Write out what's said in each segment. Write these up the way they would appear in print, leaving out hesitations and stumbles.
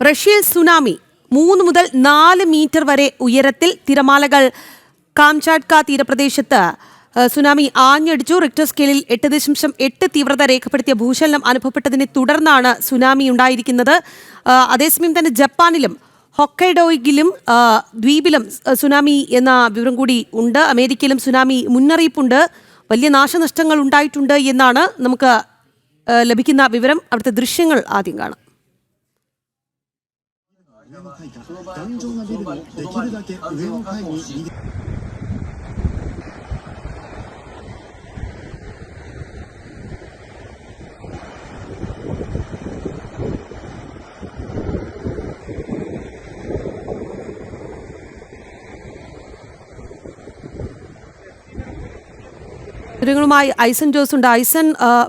റഷ്യയിൽ സുനാമി 3 മുതൽ 4 മീറ്റർ വരെ ഉയരത്തിൽ തിരമാലകൾ കാംചാട്ക തീരപ്രദേശത്ത് സുനാമി ആഞ്ഞടിച്ചു. റിക്ടർ സ്കെയിലിൽ 8.8 തീവ്രത രേഖപ്പെടുത്തിയ ഭൂചലനം അനുഭവപ്പെട്ടതിനെ തുടർന്നാണ് സുനാമി ഉണ്ടായിരിക്കുന്നത്. അതേസമയം തന്നെ ജപ്പാനിലും ഹൊക്കൈഡോയിലും ദ്വീപിലും സുനാമി എന്ന വിവരം കൂടി ഉണ്ട്. അമേരിക്കയിലും സുനാമി മുന്നറിയിപ്പുണ്ട്. വലിയ നാശനഷ്ടങ്ങൾ ഉണ്ടായിട്ടുണ്ട് എന്നാണ് നമുക്ക് ലഭിക്കുന്ന വിവരം. അവിടുത്തെ ദൃശ്യങ്ങൾ ആദ്യം കാണാം. ുമായി ഐസൻ ജോസ് ഉണ്ട്. ഐസൻ,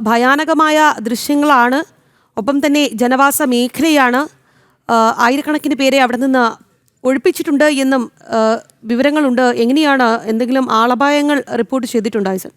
ഭയാനകമായ ദൃശ്യങ്ങളാണ്. ഒപ്പം തന്നെ ജനവാസ മേഖലയാണ്. ആയിരക്കണക്കിന് പേരെ അവിടെ നിന്ന് ഒഴിപ്പിച്ചിട്ടുണ്ട് എന്നും വിവരങ്ങളുണ്ട്. എങ്ങനെയാണ്, എന്തെങ്കിലും ആളപായങ്ങൾ റിപ്പോർട്ട് ചെയ്തിട്ടുണ്ട് ഐസൻ?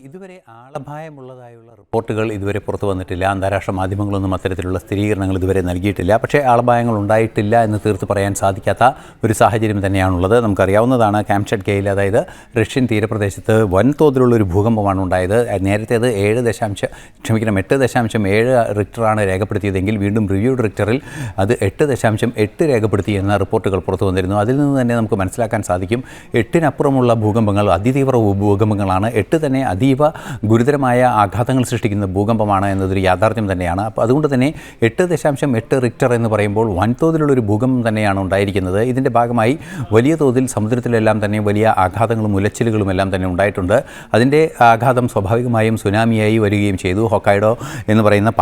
ഇതുവരെ ആളപായമുള്ളതായുള്ള റിപ്പോർട്ടുകൾ ഇതുവരെ പുറത്തു വന്നിട്ടില്ല. അന്താരാഷ്ട്ര മാധ്യമങ്ങളൊന്നും അത്തരത്തിലുള്ള സ്ഥിരീകരണങ്ങൾ ഇതുവരെ നൽകിയിട്ടില്ല. പക്ഷേ ആളപായങ്ങൾ ഉണ്ടായിട്ടില്ല എന്ന് തീർത്ത് പറയാൻ സാധിക്കാത്ത ഒരു സാഹചര്യം തന്നെയാണുള്ളത്. നമുക്കറിയാവുന്നതാണ്, കാംചാട്കയിൽ, അതായത് റഷ്യൻ തീരപ്രദേശത്ത് വൻതോതിലുള്ളൊരു ഭൂകമ്പമാണ് ഉണ്ടായത്. നേരത്തെ അത് 8.7 റിക്ടറാണ് രേഖപ്പെടുത്തിയതെങ്കിൽ വീണ്ടും റിവ്യൂഡ് റിക്ടറിൽ അത് 8.8 രേഖപ്പെടുത്തി എന്ന റിപ്പോർട്ടുകൾ പുറത്തു വന്നിരുന്നു. അതിൽ നിന്ന് തന്നെ നമുക്ക് മനസ്സിലാക്കാൻ സാധിക്കും, 8-നപ്പുറമുള്ള ഭൂകമ്പങ്ങൾ അതിതീവ്ര ഭൂകമ്പങ്ങളാണ്. 8 തന്നെ അതീവ ഗുരുതരമായ ആഘാതങ്ങൾ സൃഷ്ടിക്കുന്ന ഭൂകമ്പമാണ് എന്നതൊരു യാഥാർത്ഥ്യം തന്നെയാണ്. അപ്പോൾ അതുകൊണ്ട് തന്നെ 8.8 റിക്ടർ എന്ന് പറയുമ്പോൾ വൻതോതിലുള്ളൊരു ഭൂകമ്പം തന്നെയാണ് ഉണ്ടായിരിക്കുന്നത്. ഇതിൻ്റെ ഭാഗമായി വലിയ തോതിൽ സമുദ്രത്തിലെല്ലാം തന്നെ വലിയ ആഘാതങ്ങളും ഉലച്ചിലുകളും എല്ലാം തന്നെ ഉണ്ടായിട്ടുണ്ട്. അതിൻ്റെ ആഘാതം സ്വാഭാവികമായും സുനാമിയായി വരികയും ചെയ്തു. ഹൊക്കൈഡോ എന്ന് പറയുന്ന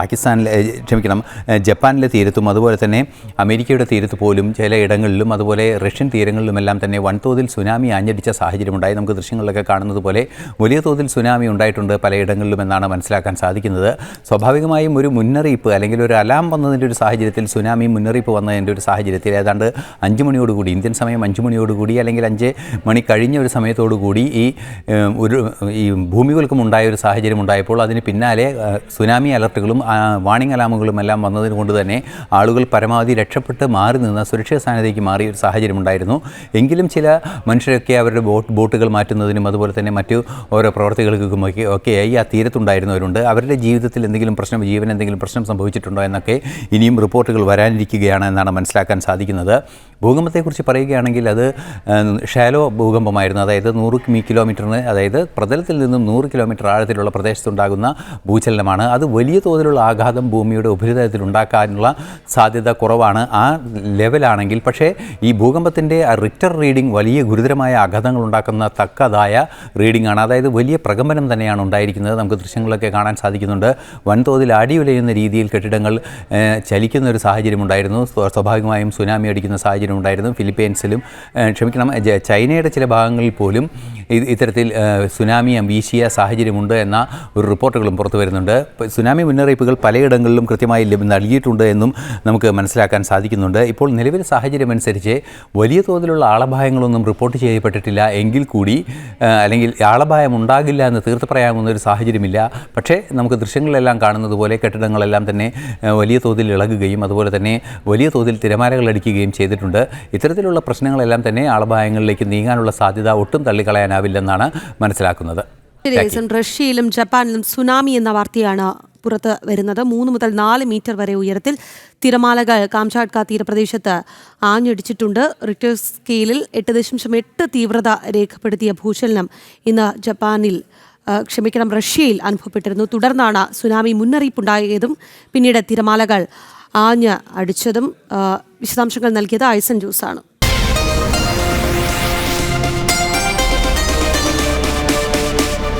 ജപ്പാനിലെ തീരത്തും അതുപോലെ തന്നെ അമേരിക്കയുടെ തീരത്ത് പോലും ചിലയിടങ്ങളിലും അതുപോലെ റഷ്യൻ തീരങ്ങളിലുമെല്ലാം തന്നെ വൻതോതിൽ സുനാമി ആഞ്ഞടിച്ച സാഹചര്യമുണ്ടായി. നമുക്ക് ദൃശ്യങ്ങളിലൊക്കെ കാണുന്നത് പോലെ വലിയ തോതിൽ സുനാമി ഉണ്ടായിട്ടുണ്ട് പലയിടങ്ങളിലും എന്നാണ് മനസ്സിലാക്കാൻ സാധിക്കുന്നത്. സ്വാഭാവികമായും ഒരു മുന്നറിയിപ്പ് അല്ലെങ്കിൽ ഒരു അലാം വന്നതിൻ്റെ ഒരു സാഹചര്യത്തിൽ, സുനാമി മുന്നറിയിപ്പ് വന്നതിൻ്റെ ഒരു സാഹചര്യത്തിൽ ഏതാണ്ട് 5 മണിയോടുകൂടി, ഇന്ത്യൻ സമയം 5 മണിയോടുകൂടി അല്ലെങ്കിൽ 5 മണി കഴിഞ്ഞ ഒരു സമയത്തോടുകൂടി ഈ ഭൂമികൾക്കും ഉണ്ടായ ഒരു സാഹചര്യം ഉണ്ടായപ്പോൾ അതിന് പിന്നാലെ സുനാമി അലർട്ടുകളും വാണിംഗ് അലാമുകളും എല്ലാം വന്നതിന് കൊണ്ട് തന്നെ ആളുകൾ പരമാവധി രക്ഷപ്പെട്ട് മാറി നിന്ന് സുരക്ഷിത സ്ഥാനത്തേക്ക് മാറിയ ഒരു സാഹചര്യം ഉണ്ടായിരുന്നു. എങ്കിലും ചില മനുഷ്യരൊക്കെ അവരുടെ ബോട്ടുകൾ മാറ്റുന്നതിനും അതുപോലെ തന്നെ മറ്റു ഓരോ പ്രവർത്തികൾക്കുമൊക്കെയായി ആ തീരത്തുണ്ടായിരുന്നവരുണ്ട്. അവരുടെ ജീവിതത്തിൽ ജീവൻ എന്തെങ്കിലും പ്രശ്നം സംഭവിച്ചിട്ടുണ്ടോ എന്നൊക്കെ ഇനിയും റിപ്പോർട്ടുകൾ വരാനിരിക്കുകയാണ് എന്നാണ് മനസ്സിലാക്കാൻ സാധിക്കുന്നത്. ഭൂകമ്പത്തെക്കുറിച്ച് പറയുകയാണെങ്കിൽ അത് ഷാലോ ഭൂകമ്പമായിരുന്നു. അതായത് 100 കിലോമീറ്ററിന്, അതായത് പ്രതലത്തിൽ നിന്നും 100 കിലോമീറ്റർ ആഴത്തിലുള്ള പ്രദേശത്തുണ്ടാകുന്ന ഭൂചലനമാണ്. അത് വലിയ തോതിലുള്ള ആഘാതം ഭൂമിയുടെ ഉപരിതലത്തിൽ ഉണ്ടാക്കാനുള്ള സാധ്യത കുറവാണ് ആ ലെവലാണെങ്കിൽ. പക്ഷേ ഈ ഭൂകമ്പത്തിൻ്റെ റിക്ടർ റീഡിംഗ് വലിയ ഗുരുതരമായ ആഘാതങ്ങൾ ഉണ്ടാക്കുന്ന തക്കതായ റീഡിംഗ് ആണ്. അതായത് വലിയ പ്രകമ്പനം തന്നെയാണ് ഉണ്ടായിരിക്കുന്നത്. നമുക്ക് ദൃശ്യങ്ങളൊക്കെ കാണാൻ സാധിക്കുന്നുണ്ട്. വൻതോതിൽ അടിയുലയുന്ന രീതിയിൽ കെട്ടിടങ്ങൾ ചലിക്കുന്ന ഒരു സാഹചര്യം ഉണ്ടായിരുന്നു. സ്വാഭാവികമായും സുനാമി അടിക്കുന്ന സാഹചര്യം ഉണ്ടായിരുന്നു. ഫിലിപ്പീൻസിലും ചൈനയുടെ ചില ഭാഗങ്ങളിൽ പോലും ഇത്തരത്തിൽ സുനാമി വീശിയ സാഹചര്യമുണ്ട് എന്ന ഒരു റിപ്പോർട്ടുകളും പുറത്തു വരുന്നുണ്ട്. സുനാമി മുന്നറിയിപ്പുകൾ പലയിടങ്ങളിലും കൃത്യമായി നൽകിയിട്ടുണ്ട് എന്നും നമുക്ക് മനസ്സിലാക്കാൻ സാധിക്കുന്നുണ്ട്. ഇപ്പോൾ നിലവിലെ സാഹചര്യം അനുസരിച്ച് വലിയ തോതിലുള്ള ആളപായങ്ങളൊന്നും റിപ്പോർട്ട് ചെയ്യപ്പെട്ടിട്ടില്ല എങ്കിൽ കൂടി, അല്ലെങ്കിൽ ആളപായം ഉണ്ടാകില്ല എന്ന് തീർത്ത് പറയാവുന്ന ഒരു സാഹചര്യമില്ല. പക്ഷേ നമുക്ക് ദൃശ്യങ്ങളിലെല്ലാം കാണുന്നത് പോലെ കെട്ടിടങ്ങളെല്ലാം തന്നെ വലിയ തോതിൽ ഇളകുകയും അതുപോലെ തന്നെ വലിയ തോതിൽ തിരമാലകൾ അടിക്കുകയും ചെയ്തിട്ടുണ്ട്. ഇത്തരത്തിലുള്ള പ്രശ്നങ്ങളെല്ലാം തന്നെ ആളപായങ്ങളിലേക്ക് നീങ്ങാനുള്ള സാധ്യത ഒട്ടും തള്ളിക്കളയാനാവില്ലെന്നാണ് മനസ്സിലാക്കുന്നത്. റഷ്യയിലും ജപ്പാനിലും സുനാമി എന്ന വാർത്തയാണ് പുറത്ത് വരുന്നത്. 3 മുതൽ 4 മീറ്റർ വരെ ഉയരത്തിൽ തിരമാലകൾ കാംചാട്ക തീരപ്രദേശത്ത് ആഞ്ഞടിച്ചിട്ടുണ്ട്. റിക്ടർ സ്കെയിലിൽ 8.8 തീവ്രത രേഖപ്പെടുത്തിയ ഭൂചലനം ഇന്ന് റഷ്യയിൽ അനുഭവപ്പെട്ടിരുന്നു. തുടർന്നാണ് സുനാമി മുന്നറിയിപ്പുണ്ടായതും പിന്നീട് തിരമാലകൾ ആഞ്ഞ് അടിച്ചതും. വിശദാംശങ്ങൾ നൽകിയത് ഐസൻ ജോസാണ്.